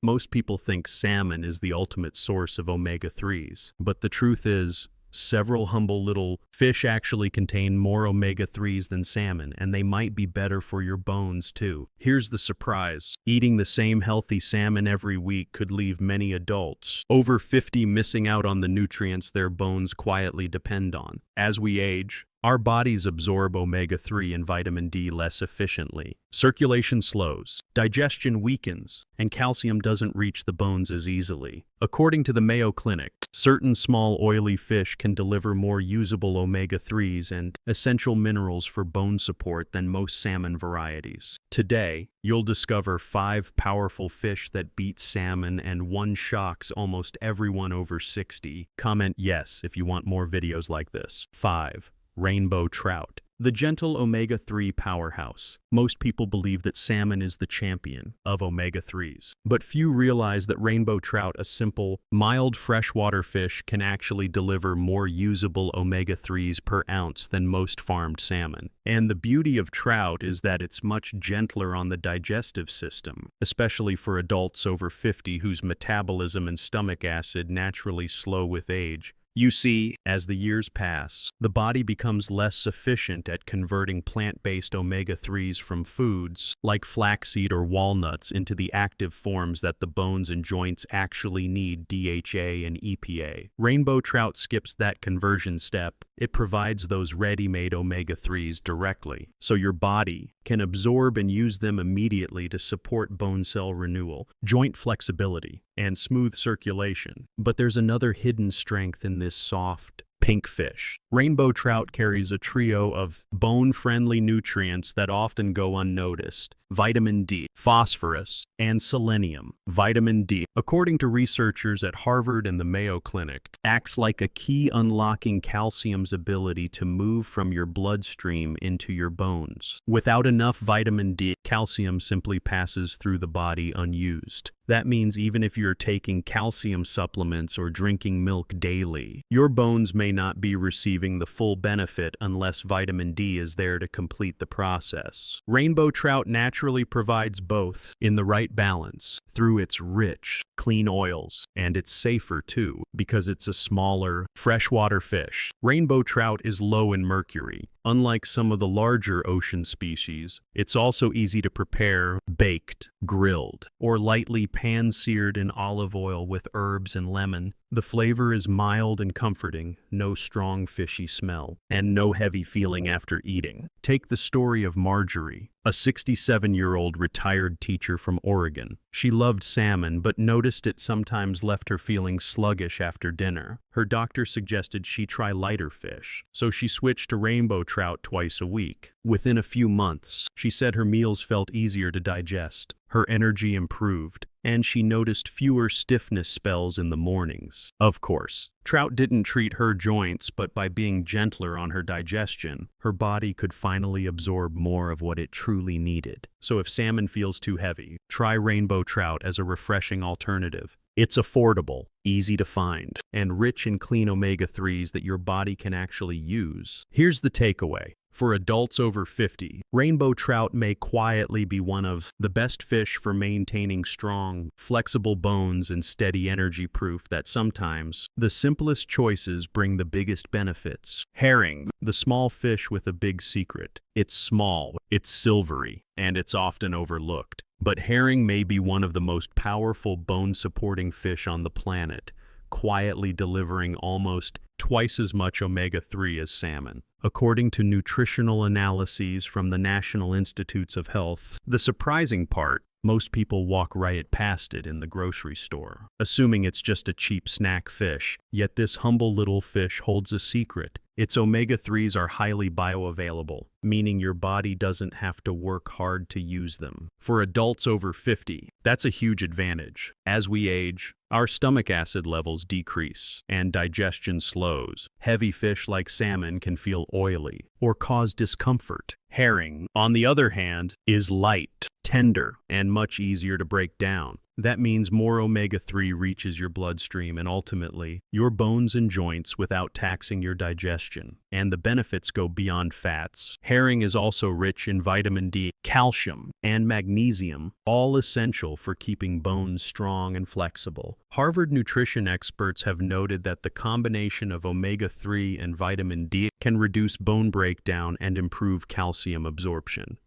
Most people think salmon is the ultimate source of omega-3s, but the truth is, several humble little fish actually contain more omega-3s than salmon, and they might be better for your bones too. Here's the surprise. Eating the same healthy salmon every week could leave many adults over 50 missing out on the nutrients their bones quietly depend on. As we age, our bodies absorb omega-3 and vitamin D less efficiently. Circulation slows, digestion weakens, and calcium doesn't reach the bones as easily. According to the Mayo Clinic, certain small oily fish can deliver more usable omega-3s and essential minerals for bone support than most salmon varieties. Today, you'll discover 5 powerful fish that beat salmon, and one shocks almost everyone over 60. Comment yes if you want more videos like this. 5. Rainbow trout. The gentle omega-3 powerhouse. Most people believe that salmon is the champion of omega-3s, but few realize that rainbow trout, a simple, mild freshwater fish, can actually deliver more usable omega-3s per ounce than most farmed salmon. And the beauty of trout is that it's much gentler on the digestive system, especially for adults over 50 whose metabolism and stomach acid naturally slow with age. You see, as the years pass, the body becomes less efficient at converting plant-based omega-3s from foods, like flaxseed or walnuts, into the active forms that the bones and joints actually need: DHA and EPA. Rainbow trout skips that conversion step. It provides those ready-made omega-3s directly, so your body can absorb and use them immediately to support bone cell renewal, joint flexibility, and smooth circulation. But there's another hidden strength in this soft, pink fish. Rainbow trout carries a trio of bone-friendly nutrients that often go unnoticed: vitamin D, phosphorus, and selenium. Vitamin D, according to researchers at Harvard and the Mayo Clinic, acts like a key unlocking calcium's ability to move from your bloodstream into your bones. Without enough vitamin D, calcium simply passes through the body unused. That means even if you're taking calcium supplements or drinking milk daily, your bones may not be receiving the full benefit unless vitamin D is there to complete the process. Rainbow trout naturally provides both in the right balance through its rich, clean oils, and it's safer too because it's a smaller, freshwater fish. Rainbow trout is low in mercury. Unlike some of the larger ocean species, it's also easy to prepare baked, grilled, or lightly pan-seared in olive oil with herbs and lemon. The flavor is mild and comforting, no strong fishy smell, and no heavy feeling after eating. Take the story of Marjorie, a 67-year-old retired teacher from Oregon. She loved salmon, but noticed it sometimes left her feeling sluggish after dinner. Her doctor suggested she try lighter fish, so she switched to rainbow trout twice a week. Within a few months, she said her meals felt easier to digest, her energy improved, and she noticed fewer stiffness spells in the mornings. Of course, trout didn't treat her joints, but by being gentler on her digestion, her body could finally absorb more of what it truly needed. So if salmon feels too heavy, try rainbow trout as a refreshing alternative. It's affordable, easy to find, and rich in clean omega-3s that your body can actually use. Here's the takeaway. For adults over 50, rainbow trout may quietly be one of the best fish for maintaining strong, flexible bones and steady energy, proof that sometimes the simplest choices bring the biggest benefits. Herring, the small fish with a big secret. It's small, it's silvery, and it's often overlooked. But herring may be one of the most powerful bone-supporting fish on the planet, quietly delivering almost twice as much omega-3 as salmon. According to nutritional analyses from the National Institutes of Health, the surprising part, most people walk right past it in the grocery store, assuming it's just a cheap snack fish. Yet this humble little fish holds a secret. Its omega-3s are highly bioavailable, meaning your body doesn't have to work hard to use them. For adults over 50, that's a huge advantage. As we age, our stomach acid levels decrease and digestion slows. Heavy fish like salmon can feel oily or cause discomfort. Herring, on the other hand, is light, tender, and much easier to break down. That means more omega-3 reaches your bloodstream and ultimately your bones and joints without taxing your digestion. And the benefits go beyond fats. Herring is also rich in vitamin D, calcium, and magnesium, all essential for keeping bones strong and flexible. Harvard nutrition experts have noted that the combination of omega-3 and vitamin D can reduce bone breakdown and improve calcium absorption.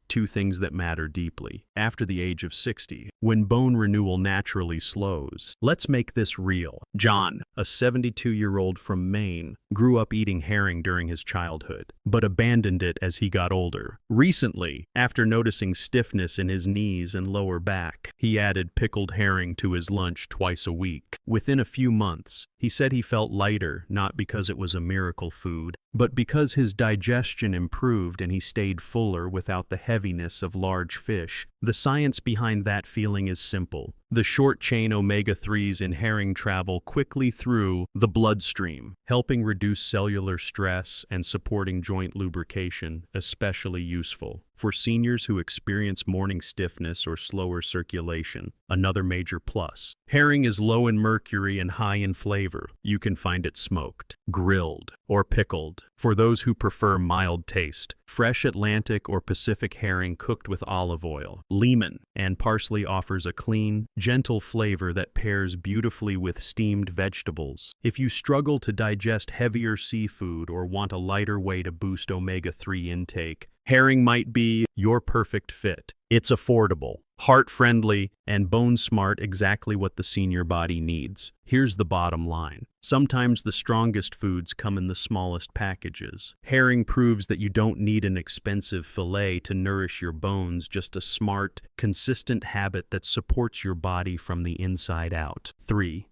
Two things that matter deeply after the age of 60, when bone renewal naturally slows. Let's make this real. John, a 72-year-old from Maine, grew up eating herring during his childhood, but abandoned it as he got older. Recently, after noticing stiffness in his knees and lower back, he added pickled herring to his lunch twice a week. Within a few months, he said he felt lighter, not because it was a miracle food, but because his digestion improved and he stayed fuller without the heaviness of large fish. The science behind that feeling is simple. The short-chain omega-3s in herring travel quickly through the bloodstream, helping reduce cellular stress and supporting joint lubrication, especially useful for seniors who experience morning stiffness or slower circulation. Another major plus. Herring is low in mercury and high in flavor. You can find it smoked, grilled, or pickled. For those who prefer mild taste, fresh Atlantic or Pacific herring cooked with olive oil, lemon, and parsley offers a clean, gentle flavor that pairs beautifully with steamed vegetables. If you struggle to digest heavier seafood or want a lighter way to boost omega-3 intake, herring might be your perfect fit. It's affordable, heart-friendly, and bone-smart, exactly what the senior body needs. Here's the bottom line. Sometimes the strongest foods come in the smallest packages. Herring proves that you don't need an expensive fillet to nourish your bones, just a smart, consistent habit that supports your body from the inside out. 3.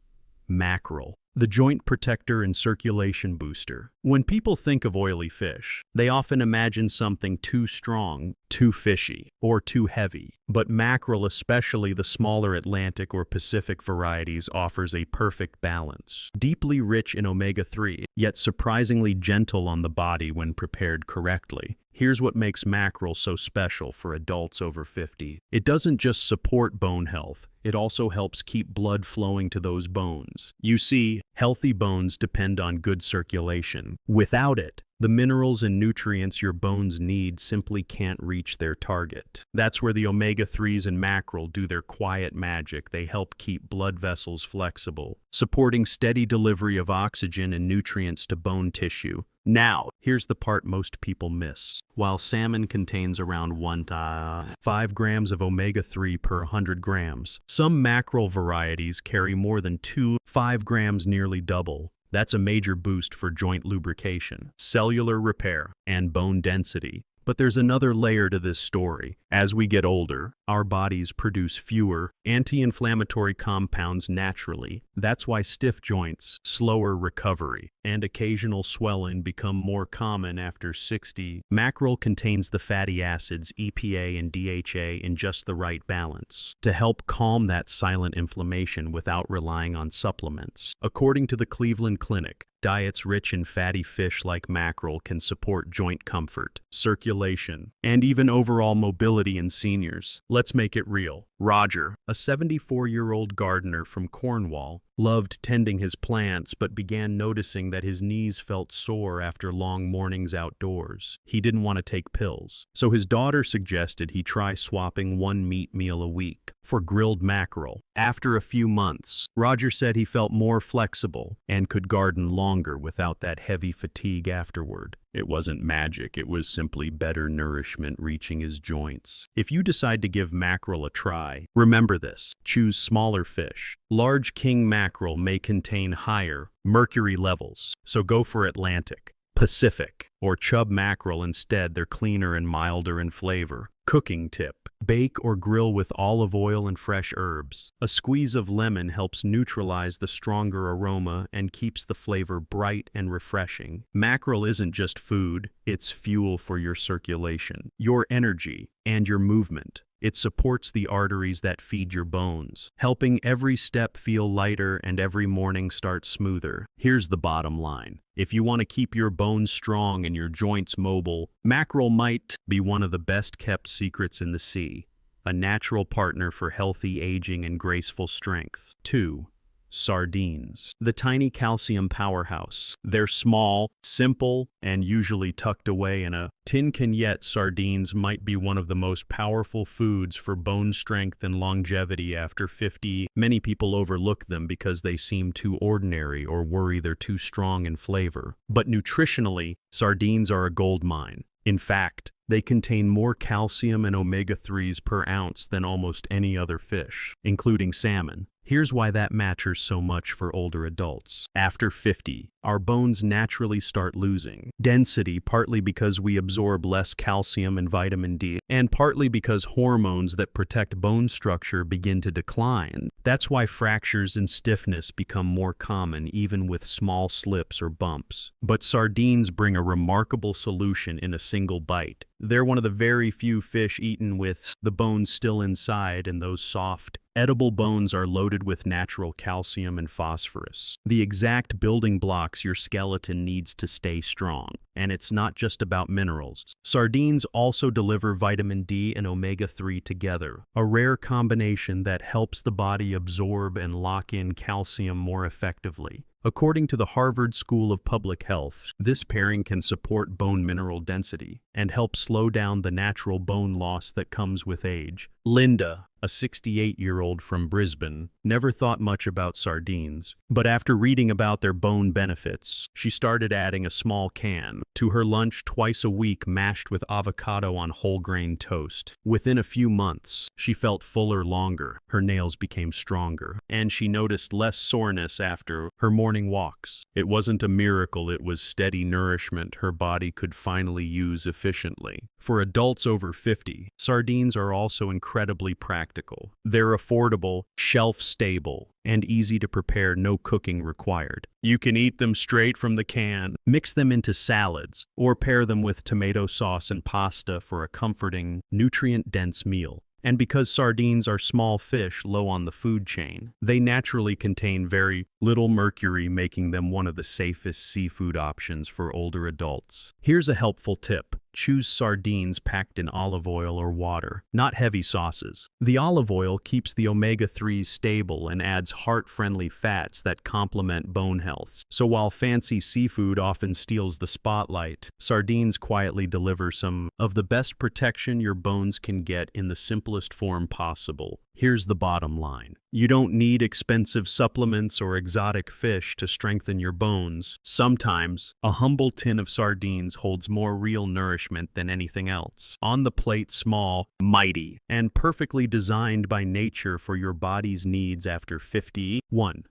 Mackerel. The joint protector and circulation booster. When people think of oily fish, they often imagine something too strong, too fishy, or too heavy. But mackerel, especially the smaller Atlantic or Pacific varieties, offers a perfect balance. Deeply rich in omega-3, yet surprisingly gentle on the body when prepared correctly. Here's what makes mackerel so special for adults over 50. It doesn't just support bone health, it also helps keep blood flowing to those bones. You see, healthy bones depend on good circulation. Without it, the minerals and nutrients your bones need simply can't reach their target. That's where the omega-3s in mackerel do their quiet magic. They help keep blood vessels flexible, supporting steady delivery of oxygen and nutrients to bone tissue. Now, here's the part most people miss. While salmon contains around 1 to 5 grams of omega-3 per 100 grams, some mackerel varieties carry more than 5 grams, nearly double. That's a major boost for joint lubrication, cellular repair, and bone density. But there's another layer to this story. As we get older, our bodies produce fewer anti-inflammatory compounds naturally. That's why stiff joints, slower recovery, and occasional swelling become more common after 60. Mackerel contains the fatty acids EPA and DHA in just the right balance to help calm that silent inflammation without relying on supplements. According to the Cleveland Clinic, diets rich in fatty fish like mackerel can support joint comfort, circulation, and even overall mobility in seniors. Let's make it real. Roger, a 74-year-old gardener from Cornwall, loved tending his plants but began noticing that his knees felt sore after long mornings outdoors. He didn't want to take pills, so his daughter suggested he try swapping one meat meal a week for grilled mackerel. After a few months, Roger said he felt more flexible and could garden longer without that heavy fatigue afterward. It wasn't magic, it was simply better nourishment reaching his joints. If you decide to give mackerel a try, remember this: choose smaller fish. Large king mackerel may contain higher mercury levels, so go for Atlantic, Pacific, or chub mackerel instead. They're cleaner and milder in flavor. Cooking tip: bake or grill with olive oil and fresh herbs. A squeeze of lemon helps neutralize the stronger aroma and keeps the flavor bright and refreshing. Mackerel isn't just food, it's fuel for your circulation, your energy, and your movement. It supports the arteries that feed your bones, helping every step feel lighter and every morning start smoother. Here's the bottom line. If you want to keep your bones strong and your joints mobile, mackerel might be one of the best kept secrets in the sea. a natural partner for healthy aging and graceful strength. 2. Sardines, the tiny calcium powerhouse. They're small, simple, and usually tucked away in a tin can, yet sardines might be one of the most powerful foods for bone strength and longevity after 50. Many people overlook them because they seem too ordinary or worry they're too strong in flavor. But nutritionally, sardines are a gold mine. In fact, they contain more calcium and omega-3s per ounce than almost any other fish, including salmon. Here's why that matters so much for older adults. After 50, our bones naturally start losing density, partly because we absorb less calcium and vitamin D, and partly because hormones that protect bone structure begin to decline. That's why fractures and stiffness become more common, even with small slips or bumps. But sardines bring a remarkable solution in a single bite. They're one of the very few fish eaten with the bones still inside, and those soft, edible bones are loaded with natural calcium and phosphorus, the exact building blocks your skeleton needs to stay strong. And it's not just about minerals. Sardines also deliver vitamin D and omega-3 together, a rare combination that helps the body absorb and lock in calcium more effectively. According to the Harvard School of Public Health, this pairing can support bone mineral density and help slow down the natural bone loss that comes with age. Linda, a 68-year-old from Brisbane, never thought much about sardines, but after reading about their bone benefits, she started adding a small can to her lunch twice a week, mashed with avocado on whole grain toast. Within a few months, she felt fuller longer, her nails became stronger, and she noticed less soreness after her morning walks. It wasn't a miracle, it was steady nourishment her body could finally use efficiently. For adults over 50, sardines are also incredibly practical. They're affordable, shelf-stable, and easy to prepare, no cooking required. You can eat them straight from the can, mix them into salads, or pair them with tomato sauce and pasta for a comforting, nutrient-dense meal. And because sardines are small fish low on the food chain, they naturally contain very little mercury, making them one of the safest seafood options for older adults. Here's a helpful tip. Choose sardines packed in olive oil or water, not heavy sauces. The olive oil keeps the omega-3s stable and adds heart-friendly fats that complement bone health. So while fancy seafood often steals the spotlight, sardines quietly deliver some of the best protection your bones can get in the simplest form possible. Here's the bottom line. You don't need expensive supplements or exotic fish to strengthen your bones. Sometimes, a humble tin of sardines holds more real nourishment than anything else. On the plate, small, mighty, and perfectly designed by nature for your body's needs after 50. 1.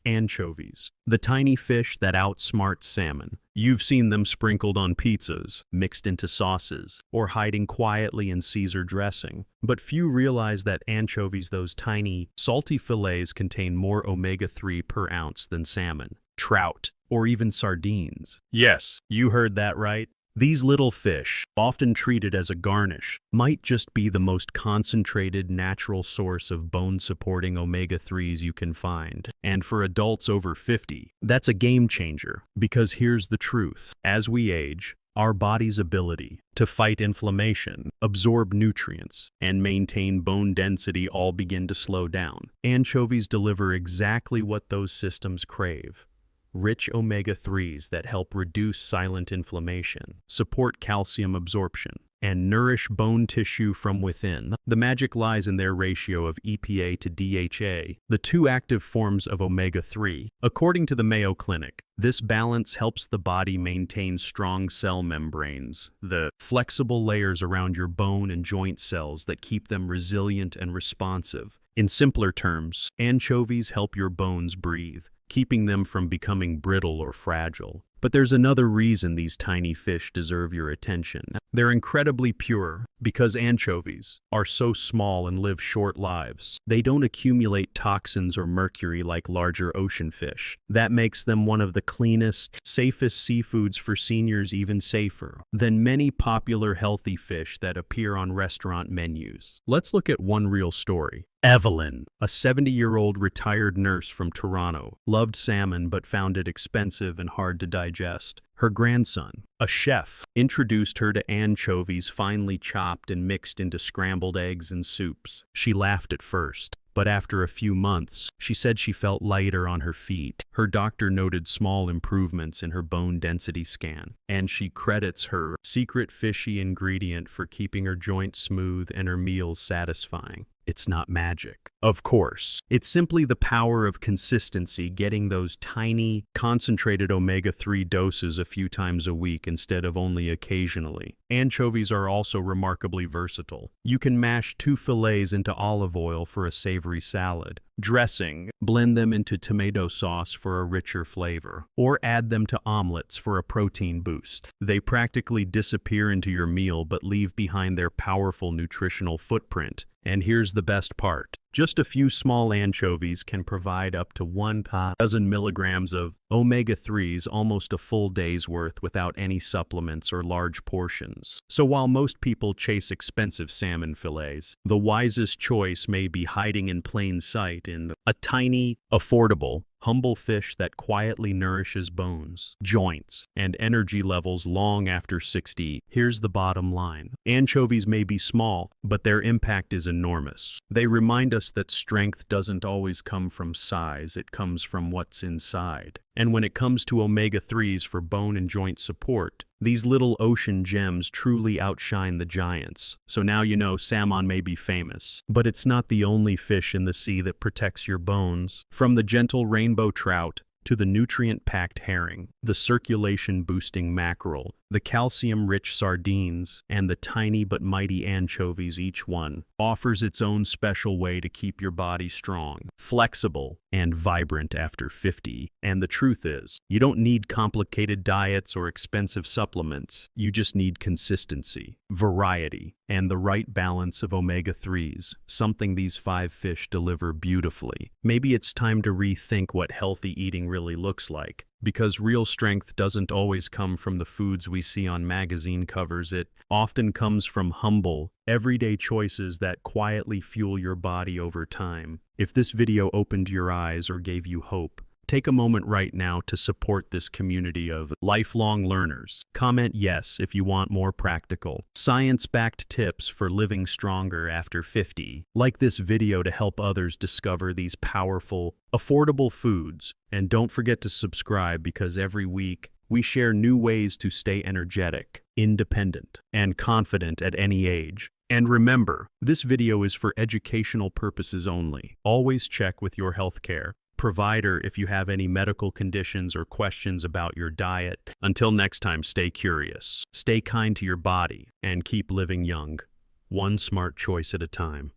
Anchovies, the tiny fish that outsmart salmon. You've seen them sprinkled on pizzas, mixed into sauces, or hiding quietly in Caesar dressing. But few realize that anchovies, those tiny, salty fillets, contain more omega-3 per ounce than salmon, trout, or even sardines. Yes, you heard that right. These little fish, often treated as a garnish, might just be the most concentrated natural source of bone-supporting omega-3s you can find. And for adults over 50, that's a game changer. Because here's the truth. As we age, our body's ability to fight inflammation, absorb nutrients, and maintain bone density all begin to slow down. Anchovies deliver exactly what those systems crave. Rich omega-3s that help reduce silent inflammation, support calcium absorption, and nourish bone tissue from within. The magic lies in their ratio of EPA to DHA, the two active forms of omega-3. According to the Mayo Clinic, this balance helps the body maintain strong cell membranes, the flexible layers around your bone and joint cells that keep them resilient and responsive. In simpler terms, anchovies help your bones breathe, keeping them from becoming brittle or fragile. But there's another reason these tiny fish deserve your attention. They're incredibly pure because anchovies are so small and live short lives. They don't accumulate toxins or mercury like larger ocean fish. That makes them one of the cleanest, safest seafoods for seniors, even safer than many popular healthy fish that appear on restaurant menus. Let's look at one real story. Evelyn, a 70-year-old retired nurse from Toronto, loved salmon but found it expensive and hard to digest. Her grandson, a chef, introduced her to anchovies finely chopped and mixed into scrambled eggs and soups. She laughed at first, but after a few months, she said she felt lighter on her feet. Her doctor noted small improvements in her bone density scan, and she credits her secret fishy ingredient for keeping her joints smooth and her meals satisfying. It's not magic, of course. It's simply the power of consistency, getting those tiny, concentrated omega-3 doses a few times a week instead of only occasionally. Anchovies are also remarkably versatile. You can mash 2 fillets into olive oil for a savory salad, dressing, blend them into tomato sauce for a richer flavor, or add them to omelets for a protein boost. They practically disappear into your meal but leave behind their powerful nutritional footprint. And here's the best part. Just a few small anchovies can provide up to 1 dozen milligrams of omega-3s, almost a full day's worth, without any supplements or large portions. So while most people chase expensive salmon fillets, the wisest choice may be hiding in plain sight in a tiny, affordable, humble fish that quietly nourishes bones, joints, and energy levels long after 60. Here's the bottom line. Anchovies may be small, but their impact is enormous. They remind us that strength doesn't always come from size, it comes from what's inside. And when it comes to omega-3s for bone and joint support, these little ocean gems truly outshine the giants. So now you know salmon may be famous, but it's not the only fish in the sea that protects your bones. From the gentle rainbow trout to the nutrient-packed herring, the circulation-boosting mackerel, the calcium-rich sardines, and the tiny but mighty anchovies, each one offers its own special way to keep your body strong, flexible, and vibrant after 50. And the truth is, you don't need complicated diets or expensive supplements. You just need consistency, variety, and the right balance of omega-3s, something these 5 fish deliver beautifully. Maybe it's time to rethink what healthy eating really looks like. Because real strength doesn't always come from the foods we see on magazine covers. It often comes from humble, everyday choices that quietly fuel your body over time. If this video opened your eyes or gave you hope, take a moment right now to support this community of lifelong learners. Comment yes if you want more practical, science-backed tips for living stronger after 50. Like this video to help others discover these powerful, affordable foods. And don't forget to subscribe, because every week we share new ways to stay energetic, independent, and confident at any age. And remember, this video is for educational purposes only. Always check with your healthcare provider if you have any medical conditions or questions about your diet. Until next time, stay curious, stay kind to your body, and keep living young, one smart choice at a time.